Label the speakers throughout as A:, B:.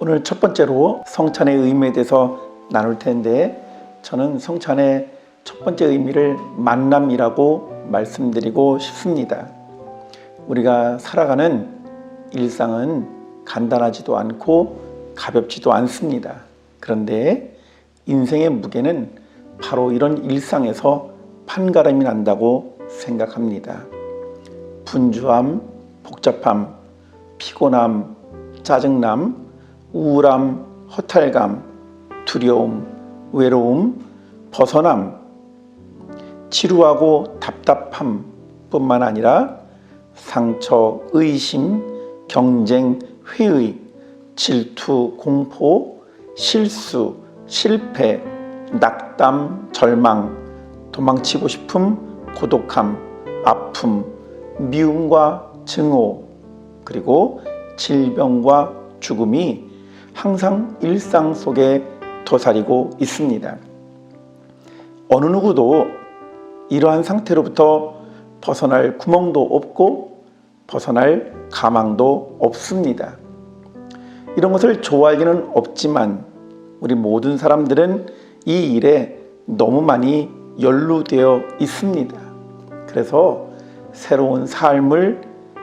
A: 오늘 첫 번째로 성찬의 의미에 대해서 나눌 텐데, 저는 성찬의 첫 번째 의미를 만남이라고 말씀드리고 싶습니다. 우리가 살아가는 일상은 간단하지도 않고 가볍지도 않습니다. 그런데 인생의 무게는 바로 이런 일상에서 판가름이 난다고 생각합니다. 분주함, 복잡함, 피곤함, 짜증남, 우울함, 허탈감, 두려움, 외로움, 벗어남, 지루하고 답답함 뿐만 아니라 상처, 의심, 경쟁, 회의, 질투, 공포, 실수, 실패, 낙담, 절망, 도망치고 싶음, 고독함, 아픔, 미움과 증오, 그리고 질병과 죽음이 항상 일상 속에 도사리고 있습니다. 어느 누구도 이러한 상태로부터 벗어날 구멍도 없고 벗어날 가망도 없습니다. 이런 것을 좋아할 리는 없지만 우리 모든 사람들은 이 일에 너무 많이 연루되어 있습니다. 그래서 새로운 삶을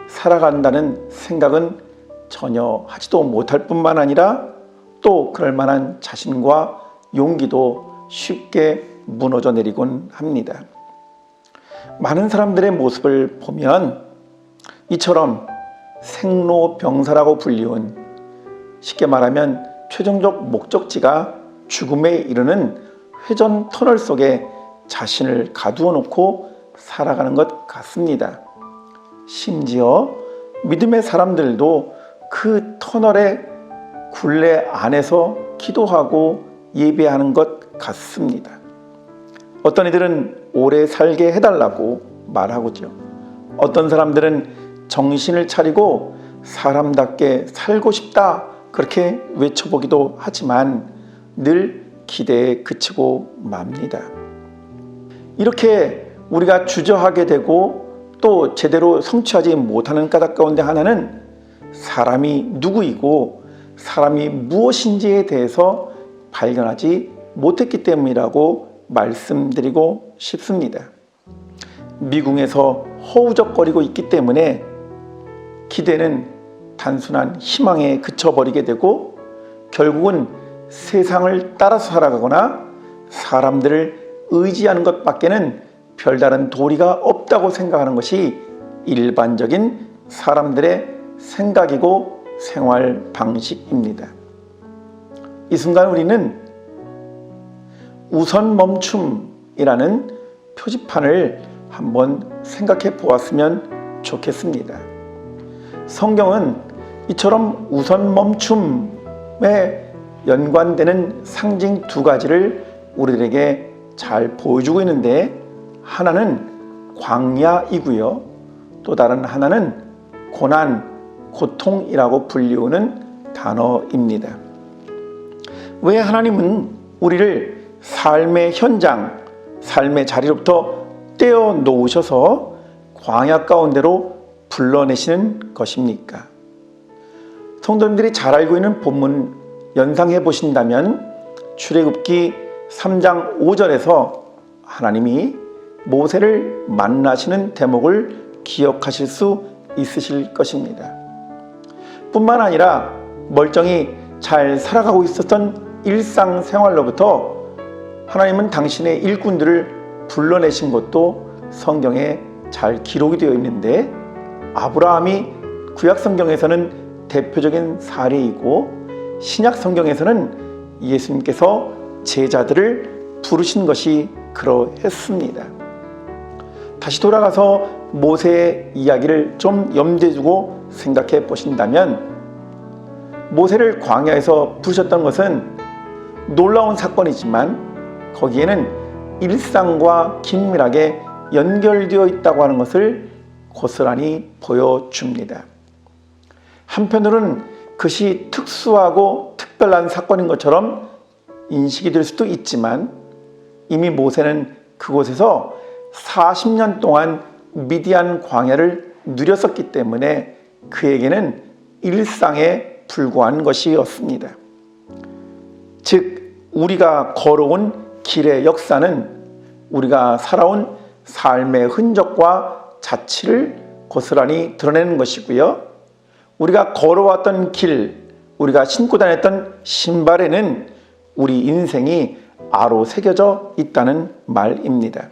A: 살아간다는 생각은 전혀 하지도 못할 뿐만 아니라 또 그럴 만한 자신과 용기도 쉽게 무너져 내리곤 합니다. 많은 사람들의 모습을 보면 이처럼 생로병사라고 불리운, 쉽게 말하면 최종적 목적지가 죽음에 이르는 회전 터널 속에 자신을 가두어 놓고 살아가는 것 같습니다. 심지어 믿음의 사람들도 그 터널의 굴레 안에서 기도하고 예배하는 것 같습니다. 어떤 이들은 오래 살게 해달라고 말하고죠. 어떤 사람들은 정신을 차리고 사람답게 살고 싶다 그렇게 외쳐보기도 하지만 늘 기대에 그치고 맙니다. 이렇게 우리가 주저하게 되고 또 제대로 성취하지 못하는 까닭 가운데 하나는 사람이 누구이고 사람이 무엇인지에 대해서 발견하지 못했기 때문이라고 말씀드리고 싶습니다. 미궁에서 허우적거리고 있기 때문에 기대는 단순한 희망에 그쳐버리게 되고 결국은 세상을 따라서 살아가거나 사람들을 의지하는 것밖에는 별다른 도리가 없다고 생각하는 것이 일반적인 사람들의 생각이고 생활 방식입니다. 이 순간 우리는 우선 멈춤이라는 표지판을 한번 생각해 보았으면 좋겠습니다. 성경은 이처럼 우선 멈춤에 연관되는 상징 두 가지를 우리들에게 잘 보여주고 있는데, 하나는 광야이고요, 또 다른 하나는 고난, 고통이라고 불리우는 단어입니다. 왜 하나님은 우리를 삶의 현장, 삶의 자리로부터 떼어 놓으셔서 광야 가운데로 불러내시는 것입니까? 성도님들이 잘 알고 있는 본문 연상해 보신다면 출애굽기 3장 5절에서 하나님이 모세를 만나시는 대목을 기억하실 수 있으실 것입니다. 뿐만 아니라 멀쩡히 잘 살아가고 있었던 일상생활로부터 하나님은 당신의 일꾼들을 불러내신 것도 성경에 잘 기록이 되어 있는데, 아브라함이 구약성경에서는 대표적인 사례이고 신약성경에서는 예수님께서 제자들을 부르신 것이 그러했습니다. 다시 돌아가서 모세의 이야기를 좀 염두에 두고 생각해 보신다면, 모세를 광야에서 부르셨던 것은 놀라운 사건이지만 거기에는 일상과 긴밀하게 연결되어 있다고 하는 것을 고스란히 보여줍니다. 한편으로는 그것이 특수하고 특별한 사건인 것처럼 인식이 될 수도 있지만, 이미 모세는 그곳에서 40년 동안 미디안 광야를 누렸었기 때문에 그에게는 일상의 불과한 것이었습니다. 즉 우리가 걸어온 길의 역사는 우리가 살아온 삶의 흔적과 자취를 고스란히 드러내는 것이고요. 우리가 걸어왔던 길, 우리가 신고 다녔던 신발에는 우리 인생이 아로 새겨져 있다는 말입니다.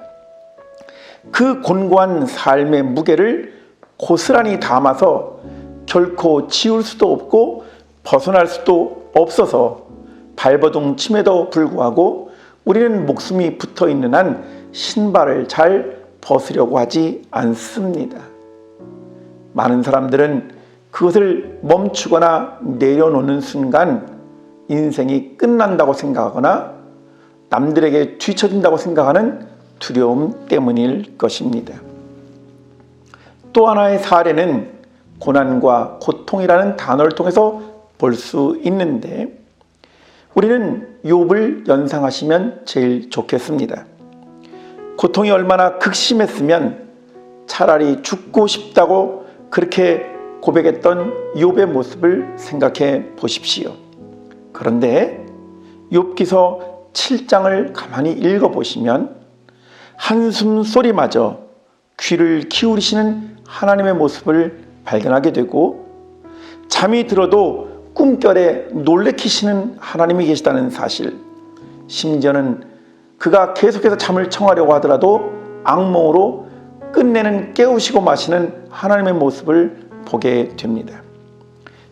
A: 그 곤고한 삶의 무게를 고스란히 담아서 결코 지울 수도 없고 벗어날 수도 없어서 발버둥 침에도 불구하고 우리는 목숨이 붙어 있는 한 신발을 잘 벗으려고 하지 않습니다. 많은 사람들은 그것을 멈추거나 내려놓는 순간 인생이 끝난다고 생각하거나 남들에게 뒤처진다고 생각하는 두려움 때문일 것입니다. 또 하나의 사례는 고난과 고통이라는 단어를 통해서 볼 수 있는데 우리는 욥을 연상하시면 제일 좋겠습니다. 고통이 얼마나 극심했으면 차라리 죽고 싶다고 그렇게 고백했던 욥의 모습을 생각해 보십시오. 그런데 욥기서 7장을 가만히 읽어보시면 한숨 소리마저 귀를 기울이시는 하나님의 모습을 발견하게 되고 잠이 들어도 꿈결에 놀래키시는 하나님이 계시다는 사실, 심지어는 그가 계속해서 잠을 청하려고 하더라도 악몽으로 끝내는 깨우시고 마시는 하나님의 모습을 보게 됩니다.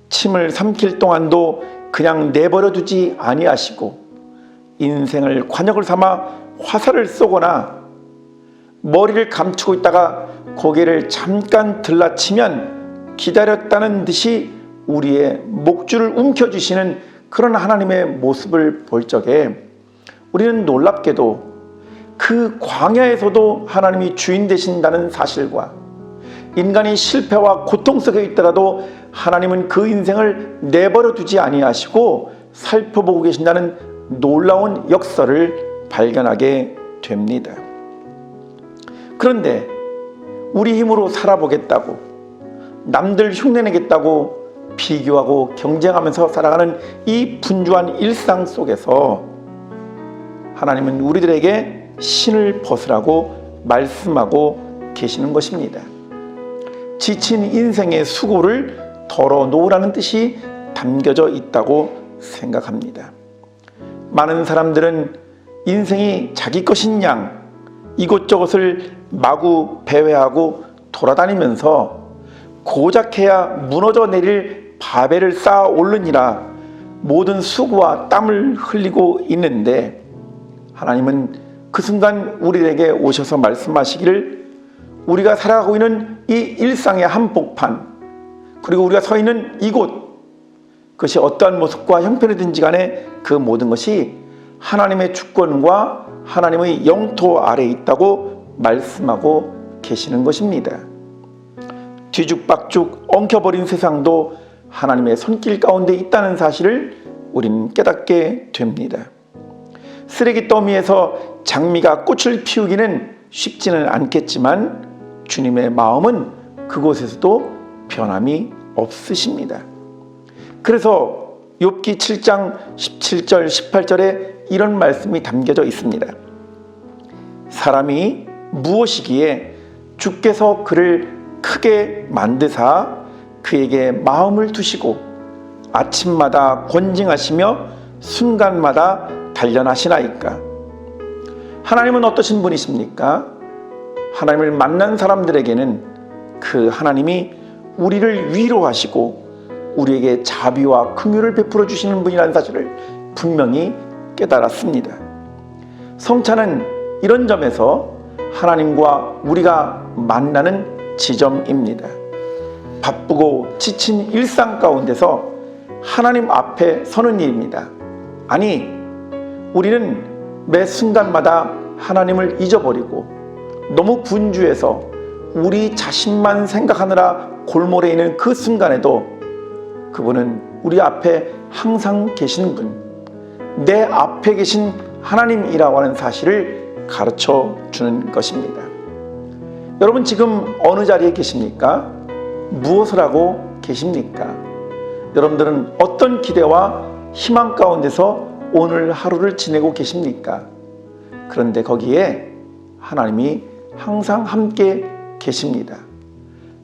A: 침을 삼킬 동안도 그냥 내버려 두지 아니하시고 인생을 관역을 삼아 화살을 쏘거나 머리를 감추고 있다가 고개를 잠깐 들라치면 기다렸다는 듯이 우리의 목줄을 움켜쥐시는 그런 하나님의 모습을 볼 적에 우리는 놀랍게도 그 광야에서도 하나님이 주인 되신다는 사실과 인간이 실패와 고통 속에 있더라도 하나님은 그 인생을 내버려 두지 아니하시고 살펴보고 계신다는 놀라운 역사를 발견하게 됩니다. 그런데 우리 힘으로 살아보겠다고 남들 흉내내겠다고 비교하고 경쟁하면서 살아가는 이 분주한 일상 속에서 하나님은 우리들에게 신을 벗으라고 말씀하고 계시는 것입니다. 지친 인생의 수고를 덜어놓으라는 뜻이 담겨져 있다고 생각합니다. 많은 사람들은 인생이 자기 것인 양 이곳저곳을 마구 배회하고 돌아다니면서 고작해야 무너져 내릴 바벨을 쌓아 올르니라 모든 수고와 땀을 흘리고 있는데 하나님은 그 순간 우리에게 오셔서 말씀하시기를 우리가 살아가고 있는 이 일상의 한복판 그리고 우리가 서 있는 이곳 그것이 어떠한 모습과 형편이든지 간에 그 모든 것이 하나님의 주권과 하나님의 영토 아래에 있다고 말씀하고 계시는 것입니다. 뒤죽박죽 엉켜버린 세상도 하나님의 손길 가운데 있다는 사실을 우리는 깨닫게 됩니다. 쓰레기 더미에서 장미가 꽃을 피우기는 쉽지는 않겠지만 주님의 마음은 그곳에서도 변함이 없으십니다. 그래서 욥기 7장 17절 18절에 이런 말씀이 담겨져 있습니다. 사람이 무엇이기에 주께서 그를 크게 만드사 그에게 마음을 두시고 아침마다 권징하시며 순간마다 단련하시나이까. 하나님은 어떠신 분이십니까? 하나님을 만난 사람들에게는 그 하나님이 우리를 위로하시고 우리에게 자비와 긍휼을 베풀어 주시는 분이라는 사실을 분명히 깨달았습니다. 성찬은 이런 점에서 하나님과 우리가 만나는 지점입니다. 바쁘고 지친 일상 가운데서 하나님 앞에 서는 일입니다. 아니, 우리는 매 순간마다 하나님을 잊어버리고 너무 분주해서 우리 자신만 생각하느라 골몰해 있는 그 순간에도 그분은 우리 앞에 항상 계신 분, 내 앞에 계신 하나님이라고 하는 사실을 가르쳐 주는 것입니다. 여러분 지금 어느 자리에 계십니까? 무엇을 하고 계십니까? 여러분들은 어떤 기대와 희망 가운데서 오늘 하루를 지내고 계십니까? 그런데 거기에 하나님이 항상 함께 계십니다.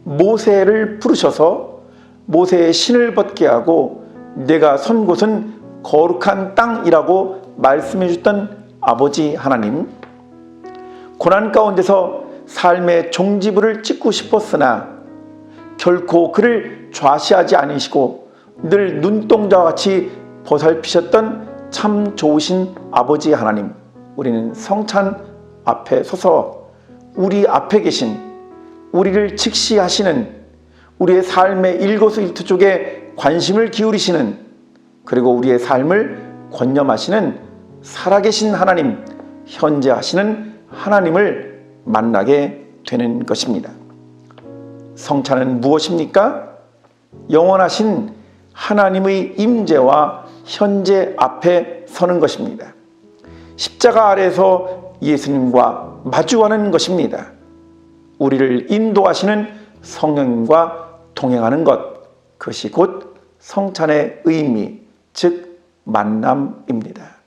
A: 모세를 부르셔서 모세의 신을 벗게 하고 내가 선 곳은 거룩한 땅이라고 말씀해 주셨던 아버지 하나님, 고난 가운데서 삶의 종지부를 찍고 싶었으나 결코 그를 좌시하지 않으시고 늘 눈동자와 같이 보살피셨던 참 좋으신 아버지 하나님, 우리는 성찬 앞에 서서 우리 앞에 계신, 우리를 직시하시는, 우리의 삶의 일거수일투족에 관심을 기울이시는, 그리고 우리의 삶을 권념하시는 살아계신 하나님, 현재 하시는 하나님을 만나게 되는 것입니다. 성찬은 무엇입니까? 영원하신 하나님의 임재와 현재 앞에 서는 것입니다. 십자가 아래에서 예수님과 마주하는 것입니다. 우리를 인도하시는 성령님과 동행하는 것, 그것이 곧 성찬의 의미, 즉 만남입니다.